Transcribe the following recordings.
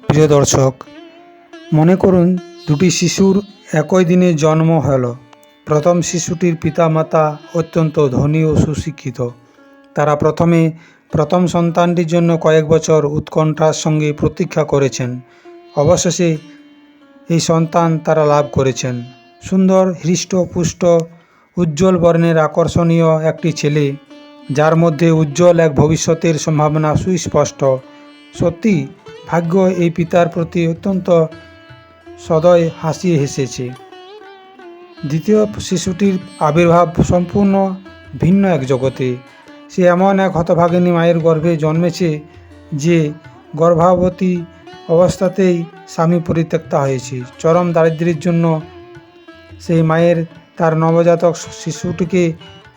প্রিয় দর্শক, মনে করুন দুটি শিশুর একই দিনে জন্ম হলো। প্রথম শিশুটির পিতামাতা অত্যন্ত ধনী ও সুশিক্ষিত। তারা প্রথম সন্তানটির জন্য কয়েক বছর উৎকণ্ঠার সঙ্গে প্রতীক্ষা করেছেন। অবশেষে এই সন্তান তারা লাভ করেছেন। সুন্দর, হৃষ্টপুষ্ট, উজ্জ্বল বর্ণের আকর্ষণীয় একটি ছেলে, যার মধ্যে উজ্জ্বল এক ভবিষ্যতের সম্ভাবনা সুস্পষ্ট। সত্যি ভাগ্য এই পিতার প্রতি অত্যন্ত সদয় হাসি হেসেছে। দ্বিতীয় শিশুটির আবির্ভাব সম্পূর্ণ ভিন্ন এক জগতে। সে এমন এক হতভাগিনী মায়ের গর্ভে জন্মেছে যে গর্ভবতী অবস্থাতেই স্বামী পরিত্যক্তা হয়েছে। চরম দারিদ্র্যের জন্য সেই মায়ের তার নবজাতক শিশুটিকে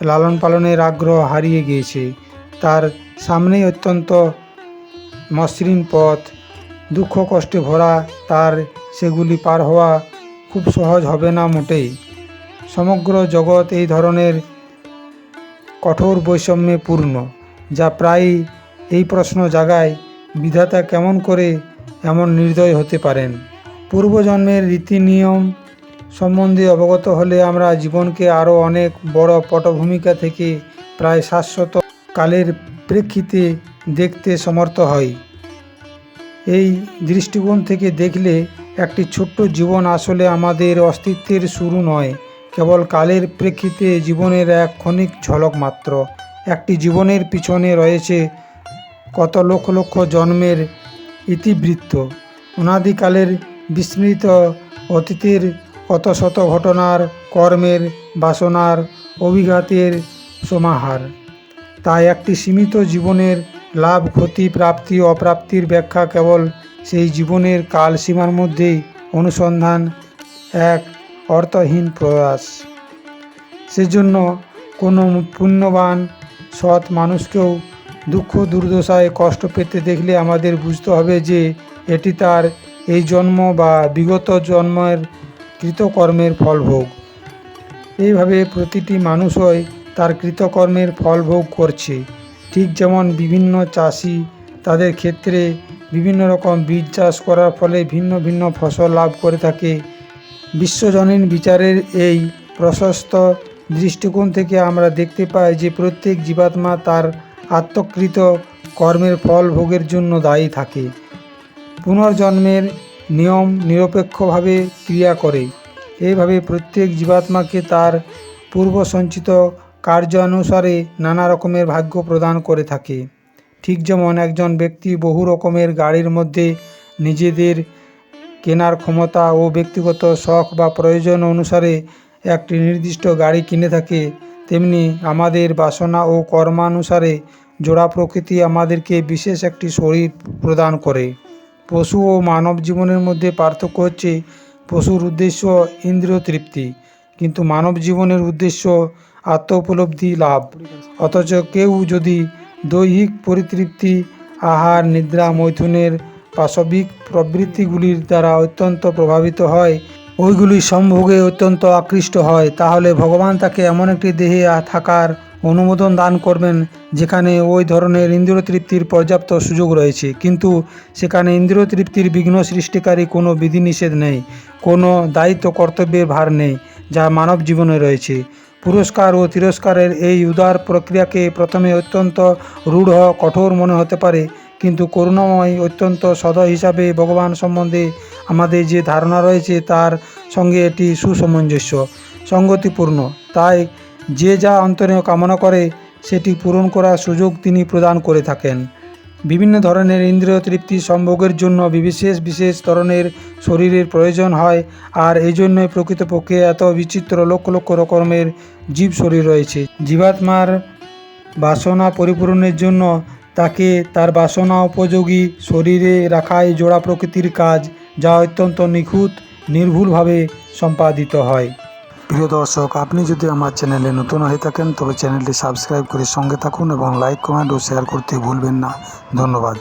লালন পালনের আগ্রহ হারিয়ে গিয়েছে। তার সামনেই অত্যন্ত মসৃণ পথ, দুঃখ কষ্টে ভরা। তার সেগুলি পার হওয়া খুব সহজ হবে না মোটেই। সমগ্র জগৎ এই ধরনের কঠোর বৈষম্যে পূর্ণ, যা প্রায়ই এই প্রশ্ন জাগায়, বিধাতা কেমন করে এমন নির্দয় হতে পারেন। পূর্বজন্মের রীতি নিয়ম সম্বন্ধে অবগত হলে আমরা জীবনকে আরও অনেক বড় পটভূমিকা থেকে প্রায় শাশ্বত কালের প্রেক্ষিতে দেখতে সমর্থ হই। এই দৃষ্টিকোণ থেকে দেখলে একটি ছোট্ট জীবন আসলে আমাদের অস্তিত্বের শুরু নয়, কেবল কালের প্রেক্ষিতে জীবনের এক ক্ষণিক ঝলক মাত্র। একটি জীবনের পিছনে রয়েছে কত লক্ষ লক্ষ জন্মের ইতিবৃত্ত, অনাদিকালের বিস্মৃত অতীতের কত শত ঘটনার, কর্মের, বাসনার, অভিঘাতের সমাহার। তাই একটি সীমিত জীবনের লাভ, ক্ষতি, প্রাপ্তি, অপ্রাপ্তির ব্যাখ্যা কেবল সেই জীবনের কালসীমার মধ্যেই অনুসন্ধান, এক অর্থহীন প্রয়াস। সেজন্য কোনো পুণ্যবান সৎ মানুষকেও দুঃখ দুর্দশায় কষ্ট পেতে দেখলে আমাদের বুঝতে হবে যে এটি তার এই জন্ম বা বিগত জন্মের কৃতকর্মের ফলভোগ। এইভাবে প্রতিটি মানুষই তার কৃতকর্মের ফল ভোগ করছে। ঠিক যেমন বিভিন্ন চাষি তাদের ক্ষেত্রে বিভিন্ন রকম বীজ চাষ করার ফলে ভিন্ন ভিন্ন ফসল লাভ করে থাকে। বিশ্বজনীন বিচারের এই প্রশস্ত দৃষ্টিকোণ থেকে আমরা দেখতে পাই যে প্রত্যেক জীবাত্মা তার আত্মকৃত কর্মের ফল ভোগের জন্য দায়ী থাকে। পুনর্জন্মের নিয়ম নিরপেক্ষভাবে ক্রিয়া করে। এইভাবে প্রত্যেক জীবাত্মাকে তার পূর্ব সঞ্চিত কার্যানুসারে নানা রকমের ভাগ্য প্রদান করে থাকে। ঠিক যেমন একজন ব্যক্তি বহু রকমের গাড়ির মধ্যে নিজেদের কেনার ক্ষমতা ও ব্যক্তিগত শখ বা প্রয়োজন অনুসারে একটি নির্দিষ্ট গাড়ি কিনে থাকে, তেমনি আমাদের বাসনা ও কর্মানুসারে জোড়া প্রকৃতি আমাদেরকে বিশেষ একটি শরীর প্রদান করে। পশু ও মানব জীবনের মধ্যে পার্থক্য হচ্ছে পশুর উদ্দেশ্য ইন্দ্রিয় তৃপ্তি, কিন্তু মানব জীবনের উদ্দেশ্য আত্ম উপলব্ধি লাভ। অথচ কেউ যদি দৈহিক পরিতৃপ্তি, আহার, নিদ্রা, মৈথুনের পাশবিক প্রবৃত্তিগুলির দ্বারা অত্যন্ত প্রভাবিত হয়, ওইগুলি সম্ভোগে অত্যন্ত আকৃষ্ট হয়, তাহলে ভগবান তাকে এমন একটি দেহে থাকার অনুমোদন দান করবেন যেখানে ওই ধরনের ইন্দ্রিয় তৃপ্তির পর্যাপ্ত সুযোগ রয়েছে, কিন্তু সেখানে ইন্দ্রিয় তৃপ্তির বিঘ্ন সৃষ্টিকারী কোনো বিধিনিষেধ নেই, কোনো দায়িত্ব কর্তব্যের ভার নেই, যা মানব জীবনে রয়েছে। পুরস্কার ও তিরস্কারের এই উদার প্রক্রিয়াকে প্রথমে অত্যন্ত রূঢ়, কঠোর মনে হতে পারে, কিন্তু করুণাময়, অত্যন্ত সদয় হিসাবে ভগবান সম্বন্ধে আমাদের যে ধারণা রয়েছে তার সঙ্গে এটি সুসামঞ্জস্য, সঙ্গতিপূর্ণ। তাই যে যা অন্তরে কামনা করে সেটি পূরণ করার সুযোগ তিনি প্রদান করে থাকেন। বিভিন্ন ধরনের ইন্দ্রিয় তৃপ্তি সম্ভোগের জন্য বিশেষ বিশেষ ধরনের শরীরের প্রয়োজন হয়, আর এই জন্যই প্রকৃতপক্ষে এত বিচিত্র লক্ষ লক্ষ রকমের জীব শরীর রয়েছে। জীবাত্মার বাসনা পরিপূরণের জন্য তাকে তার বাসনা উপযোগী শরীরে রাখাই জোড়া প্রকৃতির কাজ, যা অত্যন্ত নিখুঁত নির্ভুলভাবে সম্পাদিত হয়। প্রিয় দর্শক, আপনি যদি আমার চ্যানেলে নতুন হয়ে থাকেন তবে চ্যানেলটি সাবস্ক্রাইব করে সঙ্গে থাকুন এবং লাইক, কমেন্ট ও শেয়ার করতে ভুলবেন না। ধন্যবাদ।